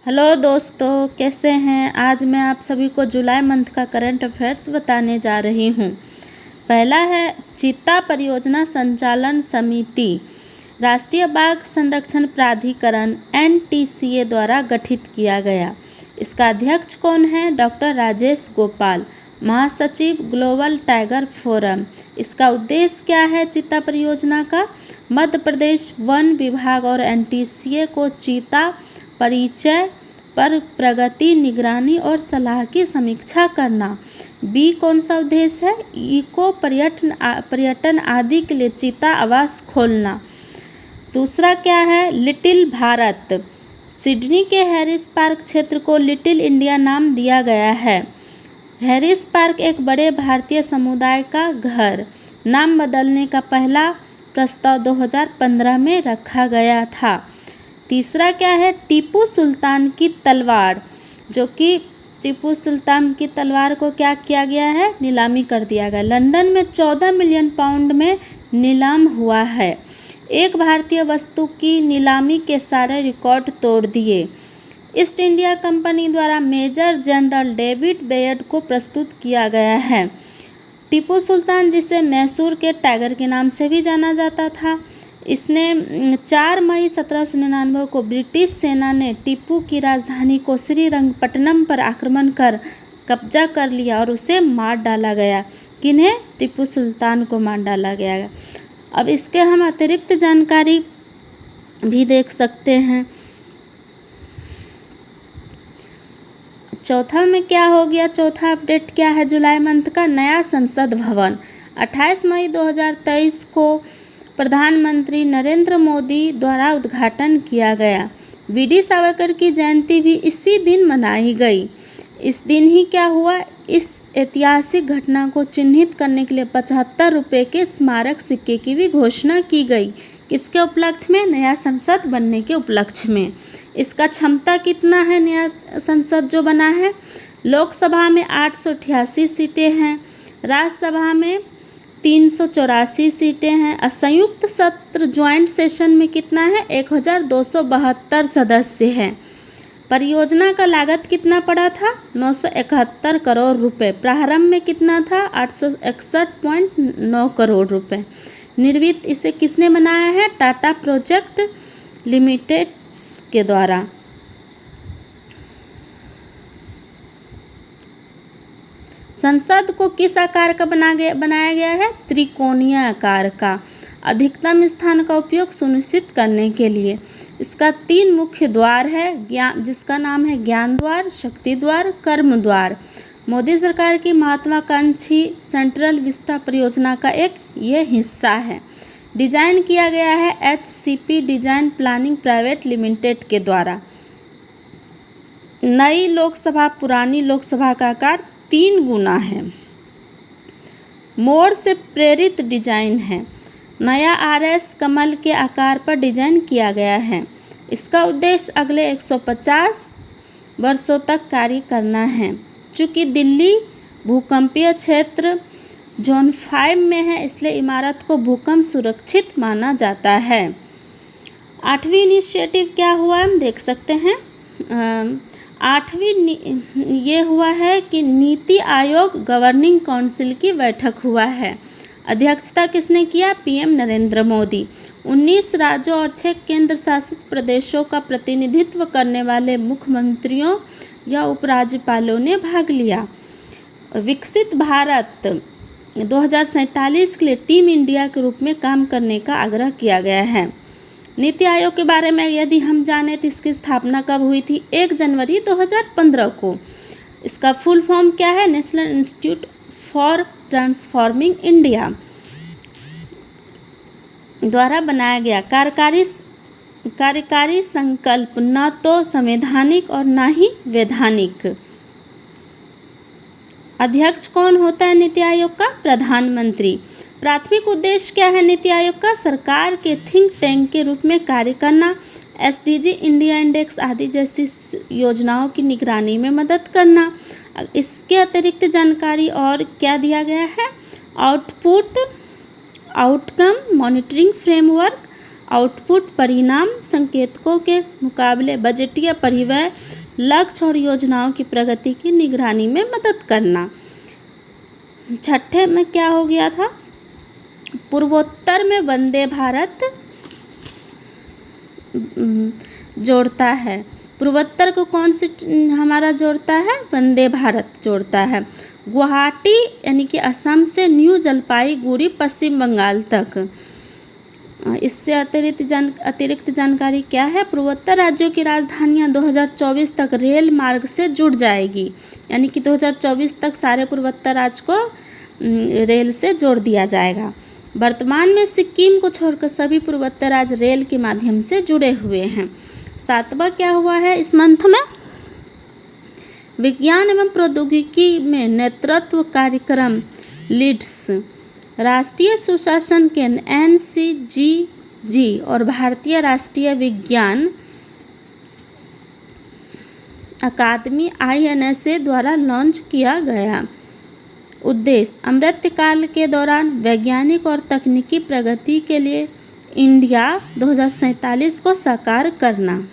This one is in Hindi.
हेलो दोस्तों, कैसे हैं। आज मैं आप सभी को जुलाई मंथ का करंट अफेयर्स बताने जा रही हूं। पहला है चीता परियोजना संचालन समिति राष्ट्रीय बाघ संरक्षण प्राधिकरण NTCA द्वारा गठित किया गया। इसका अध्यक्ष कौन है? डॉक्टर राजेश गोपाल, महासचिव ग्लोबल टाइगर फोरम। इसका उद्देश्य क्या है चीता परियोजना का? मध्य प्रदेश वन विभाग और NTCA को चीता परिचय पर प्रगति, निगरानी और सलाह की समीक्षा करना। बी कौन सा उद्देश्य है? इको पर्यटन आदि के लिए चीता आवास खोलना। दूसरा क्या है? लिटिल भारत। सिडनी के हैरिस पार्क क्षेत्र को लिटिल इंडिया नाम दिया गया है। हैरिस पार्क एक बड़े भारतीय समुदाय का घर। नाम बदलने का पहला प्रस्ताव 2015 में रखा गया था। तीसरा क्या है? टीपू सुल्तान की तलवार, जो कि टीपू सुल्तान की तलवार को क्या किया गया है? नीलामी कर दिया गया। लंदन में 14 मिलियन पाउंड में नीलाम हुआ है। एक भारतीय वस्तु की नीलामी के सारे रिकॉर्ड तोड़ दिए। ईस्ट इंडिया कंपनी द्वारा मेजर जनरल डेविड बेयड को प्रस्तुत किया गया है। टीपू सुल्तान, जिसे मैसूर के टाइगर के नाम से भी जाना जाता था, इसने 4 मई 1799 को ब्रिटिश सेना ने टीपू की राजधानी को श्रीरंगपट्टनम पर आक्रमण कर कब्जा कर लिया और उसे मार डाला गया। किन्हें? टीपू सुल्तान को मार डाला गया। अब इसके हम अतिरिक्त जानकारी भी देख सकते हैं। चौथा में क्या हो गया? चौथा अपडेट क्या है जुलाई मंथ का? नया संसद भवन 28 मई 2023 को प्रधानमंत्री नरेंद्र मोदी द्वारा उद्घाटन किया गया। वीडी सावरकर की जयंती भी इसी दिन मनाई गई। इस दिन ही क्या हुआ? इस ऐतिहासिक घटना को चिन्हित करने के लिए 75 रुपये के स्मारक सिक्के की भी घोषणा की गई। किसके उपलक्ष्य में? नया संसद बनने के उपलक्ष्य में। इसका क्षमता कितना है नया संसद जो बना है? लोकसभा में 888 सीटें हैं, राज्यसभा में 384 सीटें हैं और संयुक्त सत्र ज्वाइंट सेशन में कितना है? 1272 सदस्य हैं। परियोजना का लागत कितना पड़ा था? 971 करोड़ रुपए। प्रारंभ में कितना था? 861.9 करोड़ रुपए। निर्मित इसे किसने बनाया है? टाटा प्रोजेक्ट लिमिटेड के द्वारा। संसद को किस आकार का बनाया गया है? त्रिकोणीय आकार का। अधिकतम स्थान का उपयोग सुनिश्चित करने के लिए इसका 3 मुख्य द्वार है, जिसका नाम है ज्ञान द्वार, शक्ति द्वार, कर्म द्वार। मोदी सरकार की महत्वाकांक्षी सेंट्रल विस्टा परियोजना का एक ये हिस्सा है। डिजाइन किया गया है HCP design planning private limited के द्वारा। नई लोकसभा पुरानी लोकसभा का आकार 3 गुना है। मोर से प्रेरित डिजाइन है। नया RS कमल के आकार पर डिजाइन किया गया है। इसका उद्देश्य अगले 150 वर्षों तक कार्य करना है। चूँकि दिल्ली भूकंपीय क्षेत्र जोन 5 में है, इसलिए इमारत को भूकंप सुरक्षित माना जाता है। 8वीं इनिशिएटिव क्या हुआ हम देख सकते हैं। 8वीं ये हुआ है कि नीति आयोग गवर्निंग काउंसिल की बैठक हुआ है। अध्यक्षता किसने किया? PM नरेंद्र मोदी। 19 राज्यों और 6 केंद्र शासित प्रदेशों का प्रतिनिधित्व करने वाले मुख्यमंत्रियों या उपराज्यपालों ने भाग लिया। विकसित भारत 2047 के लिए टीम इंडिया के रूप में काम करने का आग्रह किया गया है। नीति आयोग के बारे में यदि हम जाने तो इसकी स्थापना कब हुई थी? 1 जनवरी 2015 को। इसका फुल फॉर्म क्या है? National institute for transforming India द्वारा बनाया गया कार्यकारी संकल्प न तो संवैधानिक और न ही वैधानिक। अध्यक्ष कौन होता है नीति आयोग का? प्रधानमंत्री। प्राथमिक उद्देश्य क्या है नीति आयोग का? सरकार के थिंक टैंक के रूप में कार्य करना, SDG इंडिया इंडेक्स आदि जैसी योजनाओं की निगरानी में मदद करना। इसके अतिरिक्त जानकारी और क्या दिया गया है? आउटकम मॉनिटरिंग फ्रेमवर्क, आउटपुट परिणाम संकेतकों के मुकाबले बजटीय परिव्यय लक्ष्य और योजनाओं की प्रगति की निगरानी में मदद करना। छठे में क्या हो गया था? पूर्वोत्तर में वंदे भारत जोड़ता है। पूर्वोत्तर को कौन सी हमारा जोड़ता है? वंदे भारत जोड़ता है। गुवाहाटी यानी कि असम से न्यू जलपाईगुड़ी पश्चिम बंगाल तक। इससे अतिरिक्त जानकारी क्या है? पूर्वोत्तर राज्यों की राजधानियां 2024 तक रेल मार्ग से जुड़ जाएगी, यानी कि 2024 तक सारे पूर्वोत्तर राज्य को रेल से जोड़ दिया जाएगा। वर्तमान में सिक्किम को छोड़कर सभी पूर्वोत्तर राज्य रेल के माध्यम से जुड़े हुए हैं। सातवां क्या हुआ है इस मंथ में? विज्ञान एवं प्रौद्योगिकी में नेतृत्व कार्यक्रम लीड्स, राष्ट्रीय सुशासन केंद्र NCGG और भारतीय राष्ट्रीय विज्ञान अकादमी INSA द्वारा लॉन्च किया गया। उद्देश्य: अमृतकाल के दौरान वैज्ञानिक और तकनीकी प्रगति के लिए इंडिया 2047 को साकार करना।